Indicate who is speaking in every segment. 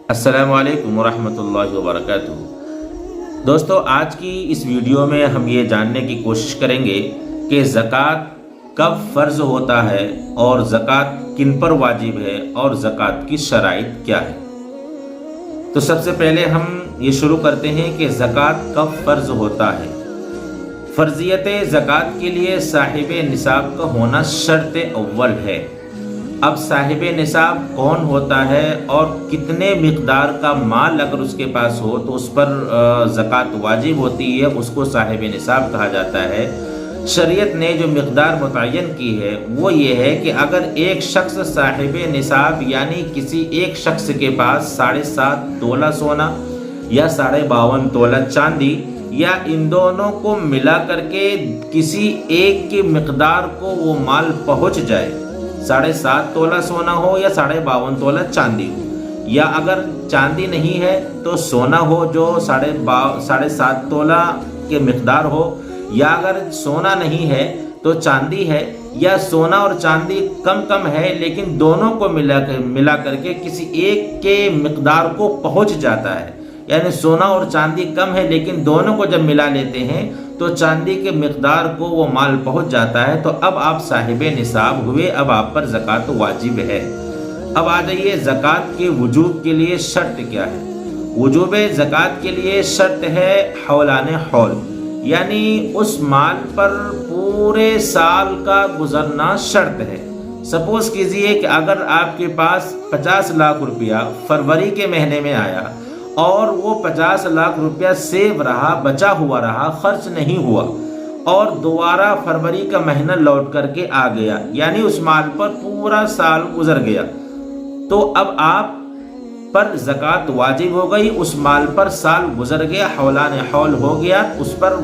Speaker 1: السلام علیکم ورحمۃ اللہ وبرکاتہ۔ دوستو، آج کی اس ویڈیو میں ہم یہ جاننے کی کوشش کریں گے کہ زکوٰۃ کب فرض ہوتا ہے اور زکوٰۃ کن پر واجب ہے اور زکوٰۃ کی شرائط کیا ہے۔ تو سب سے پہلے ہم یہ شروع کرتے ہیں کہ زکوٰۃ کب فرض ہوتا ہے۔ فرضیت زکوٰۃ کے لیے صاحب نصاب کا ہونا شرط اول ہے۔ اب صاحب نصاب کون ہوتا ہے اور کتنے مقدار کا مال اگر اس کے پاس ہو تو اس پر زکوٰۃ واجب ہوتی ہے، اس کو صاحب نصاب کہا جاتا ہے۔ شریعت نے جو مقدار متعین کی ہے وہ یہ ہے کہ اگر ایک شخص صاحب نصاب یعنی کسی ایک شخص کے پاس 7.5 تولہ سونا یا 52.5 تولہ چاندی یا ان دونوں کو ملا کر کے کسی ایک کی مقدار کو وہ مال پہنچ جائے، 7.5 تولہ سونا ہو یا 52.5 تولہ چاندی ہو، یا اگر چاندی نہیں ہے تو سونا ہو جو 7.5 تولہ کے مقدار ہو، یا اگر سونا نہیں ہے تو چاندی ہے، یا سونا اور چاندی کم ہے لیکن دونوں کو ملا کر کے کسی ایک کے مقدار کو پہنچ جاتا ہے، یعنی سونا اور چاندی کم ہے لیکن دونوں کو جب ملا لیتے ہیں تو چاندی کے مقدار کو وہ مال پہنچ جاتا ہے، تو اب آپ صاحب نصاب ہوئے، اب آپ پر زکوٰۃ واجب ہے۔ اب آ جائیے زکوٰۃ کے وجوب کے لیے شرط کیا ہے۔ وجوب زکوٰۃ کے لیے شرط ہے حولان حول، یعنی اس مال پر پورے سال کا گزرنا شرط ہے۔ سپوز کیجئے کہ اگر آپ کے پاس 50 لاکھ روپیہ فروری کے مہینے میں آیا اور وہ 50 لاکھ روپیہ سیو رہا، بچا ہوا رہا، خرچ نہیں ہوا، اور دوبارہ فروری کا مہینہ لوٹ کر کے آ گیا، یعنی اس مال پر پورا سال گزر گیا، تو اب آپ پر زکوٰۃ واجب ہو گئی۔ اس مال پر سال گزر گیا، حولان حول ہو گیا، اس پر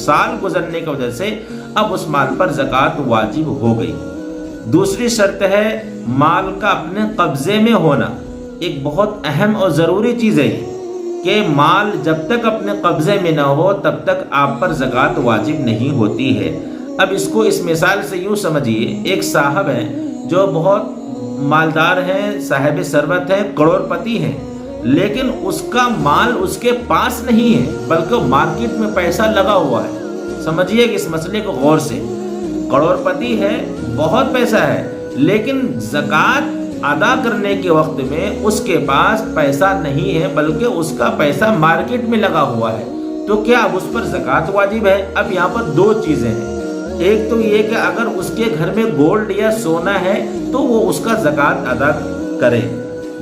Speaker 1: سال گزرنے کی وجہ سے اب اس مال پر زکوٰۃ واجب ہو گئی۔ دوسری شرط ہے مال کا اپنے قبضے میں ہونا۔ ایک بہت اہم اور ضروری چیز ہے یہ کہ مال جب تک اپنے قبضے میں نہ ہو تب تک آپ پر زکوٰۃ واجب نہیں ہوتی ہے۔ اب اس کو اس مثال سے یوں سمجھیے، ایک صاحب ہیں جو بہت مالدار ہیں، صاحب ثروت ہیں، کروڑ پتی ہیں، لیکن اس کا مال اس کے پاس نہیں ہے بلکہ مارکیٹ میں پیسہ لگا ہوا ہے۔ سمجھیے کہ اس مسئلے کو غور سے، کروڑ پتی ہے، بہت پیسہ ہے، لیکن زکوٰۃ ادا کرنے کے وقت میں اس کے پاس پیسہ نہیں ہے بلکہ اس کا پیسہ مارکیٹ میں لگا ہوا ہے، تو کیا اب اس پر زکوٰۃ واجب ہے؟ اب یہاں پر دو چیزیں ہیں۔ ایک تو یہ کہ اگر اس کے گھر میں گولڈ یا سونا ہے تو وہ اس کا زکوٰۃ ادا کرے،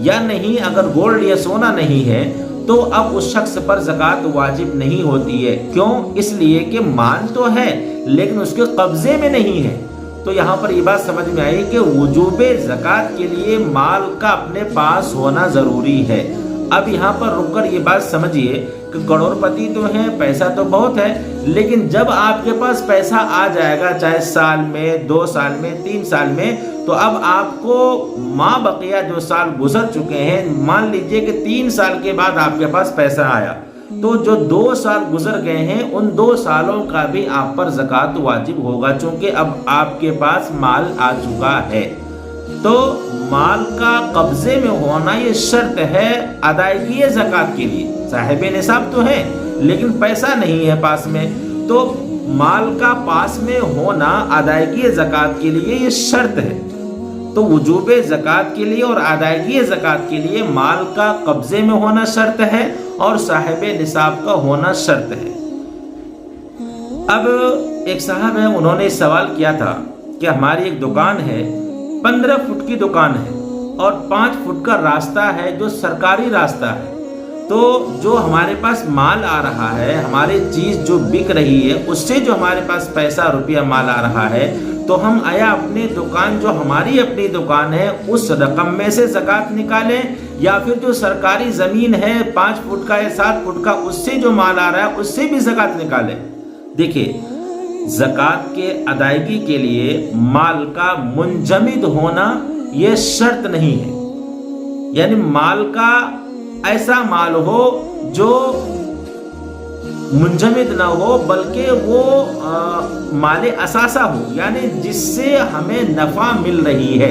Speaker 1: یا نہیں، اگر گولڈ یا سونا نہیں ہے تو اب اس شخص پر زکوٰۃ واجب نہیں ہوتی ہے۔ کیوں؟ اس لیے کہ مال تو ہے لیکن اس کے قبضے میں نہیں ہے۔ تو یہاں پر یہ بات سمجھ میں آئی کہ وجوب زکوٰۃ کے لیے مال کا اپنے پاس ہونا ضروری ہے۔ اب یہاں پر رک کر یہ بات سمجھیے کہ کروڑ پتی تو ہیں، پیسہ تو بہت ہے، لیکن جب آپ کے پاس پیسہ آ جائے گا، چاہے سال میں، 2 سال میں، 3 سال میں، تو اب آپ کو ماں بقیہ جو سال گزر چکے ہیں، مان لیجئے کہ 3 سال کے بعد آپ کے پاس پیسہ آیا، تو جو 2 سال گزر گئے ہیں ان 2 سالوں کا بھی آپ پر زکوٰۃ واجب ہوگا، چونکہ اب آپ کے پاس مال آ چکا ہے۔ تو مال کا قبضے میں ہونا یہ شرط ہے ادائیگی زکوٰۃ کے لیے۔ صاحب نصاب تو ہے لیکن پیسہ نہیں ہے پاس میں، تو مال کا پاس میں ہونا ادائیگی زکوٰۃ کے لیے یہ شرط ہے۔ تو وجوب زکوٰۃ کے لیے اور ادائیگی زکوٰۃ کے لیے مال کا قبضے میں ہونا شرط ہے اور صاحب نصاب کا ہونا شرط ہے۔ اب ایک صاحب ہیں، انہوں نے سوال کیا تھا کہ ہماری ایک دکان ہے، 15 فٹ کی دکان ہے اور 5 فٹ کا راستہ ہے جو سرکاری راستہ ہے، تو جو ہمارے پاس مال آ رہا ہے، ہماری چیز جو بک رہی ہے، اس سے جو ہمارے پاس پیسہ روپیہ مال آ رہا ہے، تو ہم آیا اپنی دکان جو ہماری اپنی دکان ہے اس رقم میں سے زکوٰۃ نکالیں، یا پھر جو سرکاری زمین ہے 5 فٹ کا یا 7 فٹ کا، اس سے جو مال آ رہا ہے اس سے بھی زکوٰۃ نکالیں؟ دیکھیے، زکوٰۃ کے ادائیگی کے لیے مال کا منجمد ہونا یہ شرط نہیں ہے، یعنی مال کا ایسا مال ہو جو منجمد نہ ہو بلکہ وہ مال اثاثہ ہو، یعنی جس سے ہمیں نفع مل رہی ہے،